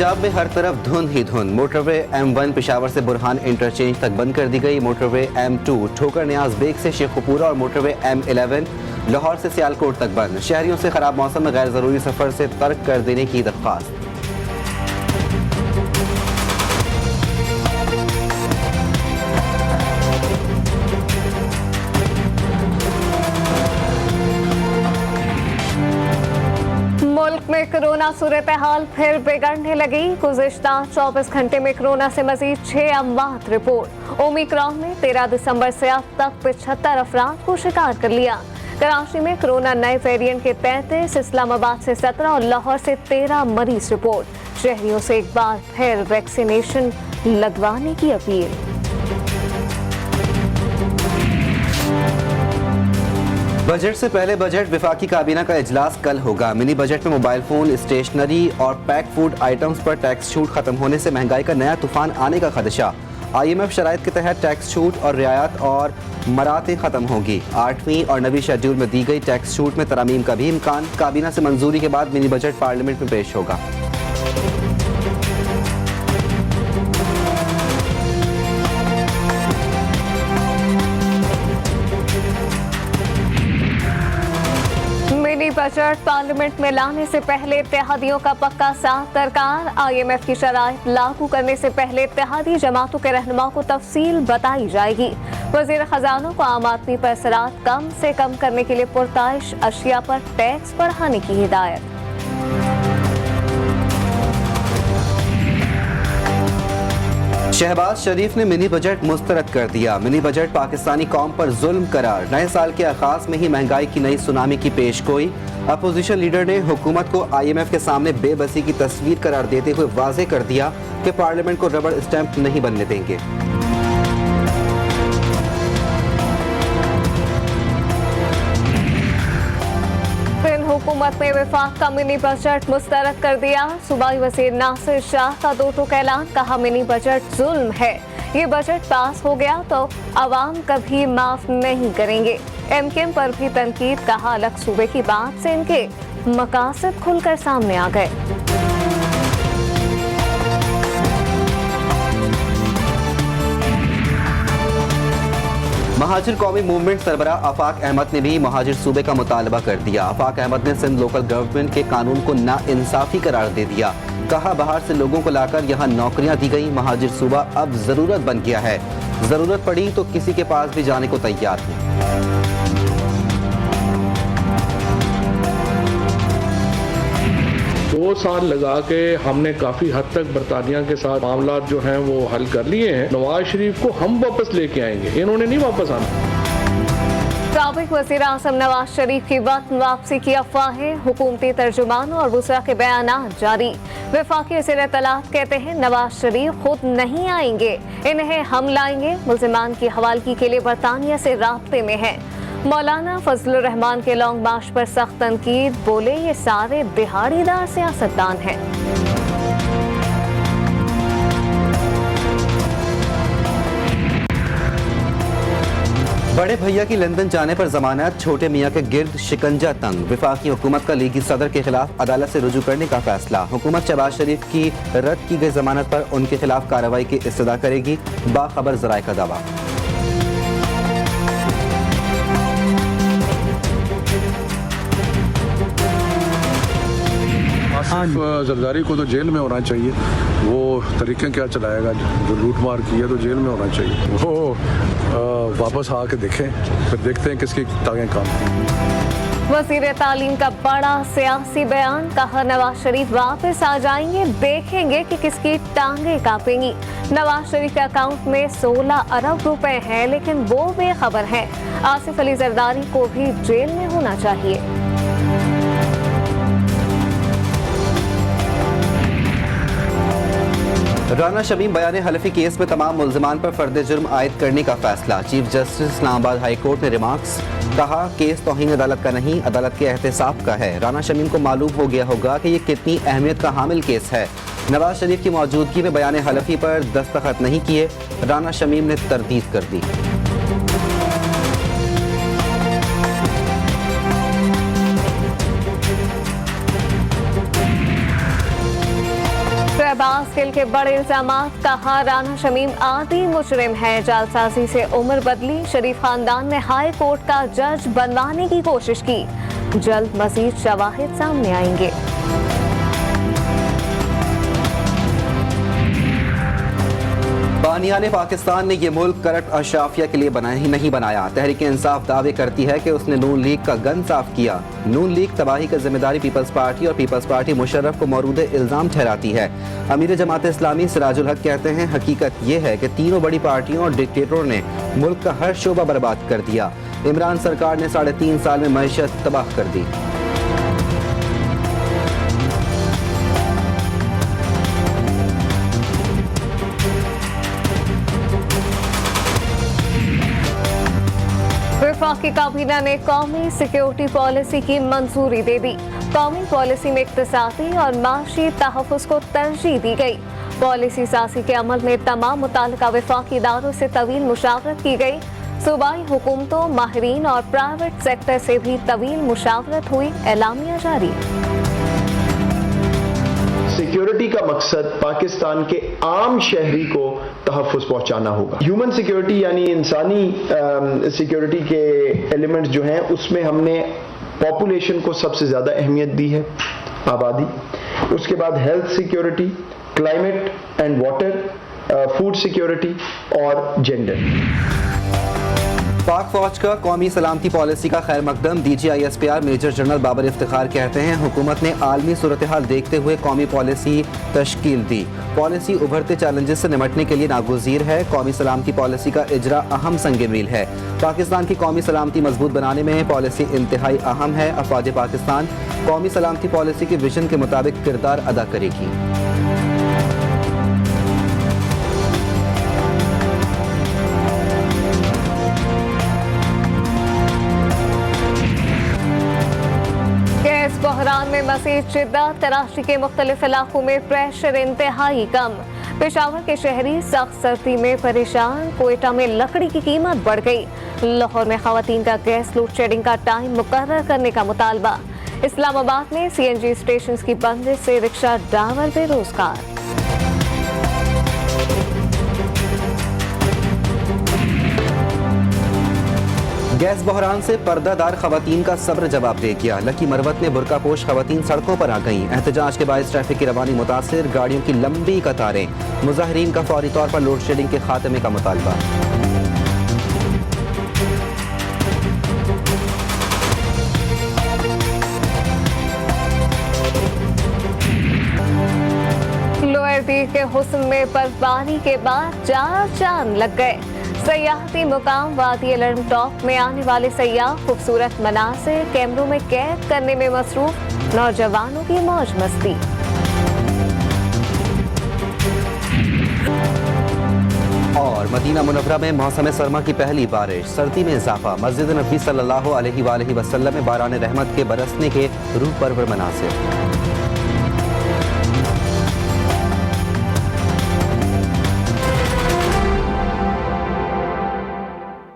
पंजाब में हर तरफ धुंध ही धुंध। मोटरवे M1 पेशावर से बुरहान इंटरचेंज तक बंद कर दी गई। मोटरवे M2 ठोकर न्याज बेग से शेखुपुरा और मोटरवे M11 लाहौर से सियालकोट तक बंद। शहरियों से खराब मौसम में गैर जरूरी सफर से तर्क कर देने की दरख्वास्त। मुल्क में कोरोना सूरत हाल फिर बिगड़ने लगी। गुज़िश्ता 24 घंटे में कोरोना से मजीद 6 अमवात रिपोर्ट। ओमिक्रॉन ने 13 दिसंबर से अब तक 75 अफराद को शिकार कर लिया। कराची में कोरोना नए वेरिएंट के 35, इस्लामाबाद से 17 और लाहौर से 13 मरीज रिपोर्ट। शहरियों से एक बार फिर वैक्सीनेशन लगवाने की अपील। बजट से पहले बजट विफाकी काबीना का इजलास कल होगा। मिनी बजट में मोबाइल फोन, स्टेशनरी और पैक फूड आइटम्स पर टैक्स छूट खत्म होने से महंगाई का नया तूफान आने का खदशा। IMF शराइत के तहत टैक्स छूट और रियायत और मरातें खत्म होगी। 8वीं और 9वीं शेड्यूल में दी गई टैक्स छूट में तरमीम का भी इम्कान। काबीना से मंजूरी के बाद मिनी बजट पार्लियामेंट में पेश होगा। मिनी बजट पार्लियामेंट में लाने से पहले इत्तेहादियों का पक्का साथ दरकार। IMF की शराइत लागू करने से पहले इत्तेहादी जमातों के रहनुमाओं को तफसील बताई जाएगी। वजीर खजाना को आम आदमी पर असरात कम से कम करने के लिए पुरताइश अशिया पर टैक्स बढ़ाने की हिदायत। शहबाज शरीफ ने मिनी बजट मुस्तरद कर दिया। मिनी बजट पाकिस्तानी कौम पर जुल्म करार। नए साल के आगाज में ही महंगाई की नई सुनामी की पेशगोई। अपोजिशन लीडर ने हुकूमत को IMF के सामने बेबसी की तस्वीर करार देते हुए वाजे कर दिया कि पार्लियामेंट को रबड़ स्टैंप नहीं बनने देंगे। हुकूमत ने विफाक का मिनी बजट मुस्तरद कर दिया। सूबाई वजीर नासिर शाह का 2 टूक ऐलान, कहा मिनी बजट जुल्म है। ये बजट पास हो गया तो अवाम कभी माफ नहीं करेंगे। MKM पर भी तनकीद, कहा अलग सूबे की बात से इनके मकासद खुलकर सामने आ गए। महाजिर कौमी मूवमेंट सरबरा आफाक अहमद ने भी महाजिर सूबे का मुतालबा कर दिया। आफाक अहमद ने सिंध लोकल गवर्नमेंट के कानून को नाइंसाफी करार दे दिया। कहा बाहर से लोगों को लाकर यहाँ नौकरियां दी गई। महाजिर सूबा अब जरूरत बन गया है। जरूरत पड़ी तो किसी के पास भी जाने को तैयार है। 2 साल लगा के हमने काफी हद तक बरतानिया के साथ मामला जो हैं वो हल कर लिए हैं। नवाज शरीफ को हम वापस लेके आएंगे, इन्होंने नहीं वापस आना। साबिक वज़ीर आज़म नवाज शरीफ की वतन वापसी की अफवाहें। हुकूमती तर्जुमान और वज़रा के बयानात जारी। वफाकी वज़ीर इत्तलात कहते हैं नवाज शरीफ खुद नहीं आएंगे, इन्हें हम लाएंगे। मुल्ज़िमान की हवालगी के लिए बरतानिया से राब्ते में है। मौलाना फजलुर रहमान के लॉन्ग मार्च पर सख्त तनकीद, बोले ये सारे दिहाड़ीदार सियासतदान हैं। बड़े भैया की लंदन जाने पर जमानत, छोटे मियां के गिर्द शिकंजा तंग। वफाकी हुकूमत का लीगी सदर के खिलाफ अदालत से रुजू करने का फैसला। हुकूमत शहबाज शरीफ की रद्द की गई जमानत पर उनके खिलाफ कार्रवाई की इस्तदा करेगी। बाखबर जराए का दावा। जरदारी को तो जेल में होना चाहिए। वो तरीके क्या चलाएगा, जो लूट मार की है तो जेल में होना चाहिए। वो वापस आके देखें, फिर देखते हैं किसकी टांगें काम। वज़ीर तालीम का बड़ा सियासी बयान, कहा नवाज शरीफ वापस आ जाएंगे, देखेंगे कि किसकी टांगें कांपेंगी। नवाज शरीफ के अकाउंट में 16 अरब रुपए हैं, लेकिन वो बेखबर हैं। आसिफ अली जरदारी को भी जेल में होना चाहिए। राना शमीम बयान हलफी केस में तमाम मुल्ज़िमान पर फर्द जुर्म आयद करने का फैसला। Chief justice Islamabad high court ने रिमार्क्स, कहा केस तौहीन अदालत का नहीं, अदालत के एहतसाब का है। राना शमीम को मालूम हो गया होगा कि ये कितनी अहमियत का हामिल केस है। नवाज शरीफ की मौजूदगी में बयान हलफी पर दस्तखत नहीं किए, राना शमीम ने तरदीद कर दी। धोखेबाज गिल के बड़े इल्जामात, कहा राना शमीम आदि मुजरिम है। जालसाजी से उम्र बदली, शरीफ खानदान ने हाई कोर्ट का जज बनवाने की कोशिश की। जल्द मजीद शवाहिद सामने आएंगे। बानियाने पाकिस्तान ने यह मुल्क करप्ट अशराफिया के लिए नहीं बनाया। तहरीक इंसाफ दावे करती है कि उसने नून लीग का गन साफ किया। नून लीग तबाही की जिम्मेदारी पीपल्स पार्टी और पीपल्स पार्टी मुशर्रफ को मौरूद इल्जाम ठहराती है। अमीर जमात इस्लामी सिराजुल हक कहते हैं हकीकत यह है कि तीनों बड़ी पार्टियों और डिक्टेटरों ने मुल्क का हर शोबा बर्बाद कर दिया। इमरान सरकार ने 3.5 साल में मईशत तबाह कर दी। वफाकी काबीना ने कौमी सिक्योरिटी पॉलिसी की मंजूरी दे दी। कौमी पॉलिसी में इक्तिसादी और माशी तहफ़्फ़ुज़ को तरजीह दी गई। पॉलिसी साज़ी के अमल में तमाम मुताल्लिका वफाकी इदारों से तवील मुशावरत की गई। सूबाई हुकूमतों, माहिरीन और प्राइवेट सेक्टर से भी तवील मुशावरत हुई। एलामिया जारी। सिक्योरिटी का मकसद पाकिस्तान के आम शहरी को तहफ़्फ़ुज़ पहुंचाना होगा। ह्यूमन सिक्योरिटी यानी इंसानी सिक्योरिटी के एलिमेंट्स जो हैं उसमें हमने पॉपुलेशन को सबसे ज़्यादा अहमियत दी है, आबादी। उसके बाद health security, climate and water, food security और जेंडर। पाक फौज का कौमी सलामती पॉलिसी का खैर मकदम DGISPR major general Babar Iftikhar कहते हैं हुकूमत ने आलमी सूरत हाल देखते हुए कौमी पॉलिसी तश्कील दी। पॉलिसी उभरते चैलेंजेस से निमटने के लिए नागुज़ीर है। कौमी सलामती पॉलिसी का इजरा अहम संग मील है। पाकिस्तान की कौमी सलामती मजबूत बनाने में पॉलिसी इंतहाई अहम है। अफवाज पाकिस्तान कौमी सलामती पॉलिसी के विजन के मुताबिक किरदार अदा करेगी। बहरान में मज़ीद शिद्दत, कराची के मुख्तलिफ इलाकों में प्रेशर इंतहाई कम। पेशावर के शहरी सख्त सर्दी में परेशान। कोयटा में लकड़ी की कीमत बढ़ गई। लाहौर में खवातीन का गैस लोड शेडिंग का टाइम मुकर्रर करने का मुतालबा। इस्लामाबाद में CNG स्टेशन की बंदिश से रिक्शा ड्राइवर बेरोजगार। गैस बहरान से पर्दादार खवातीन का सब्र जवाब दे गया। लकी मरवत में बुरकापोश खवातीन सड़कों पर आ गईं। एहतजाज के बायस ट्रैफिक की रवानी मुतासिर, गाड़ियों की लंबी कतारें। मुजाहिरीन का फौरी तौर पर लोड शेडिंग के खात्मे का मुतालबा। लोअर दीव के हुस्न में बर्फबारी के बाद 4 चांद लग गए। सयाहती मुकाम वादी अलर्म टॉप में आने वाले सयाह खूबसूरत मनाज़िर कैमरों में कैद करने में मसरूफ। नौजवानों की मौज मस्ती। और मदीना मुनव्वरा में मौसम सरमा की पहली बारिश, सर्दी में इजाफा। मस्जिद नबी सल्लल्लाहु अलैहि वसल्लम में बारान रहमत के बरसने के रूह परवर मनासिर।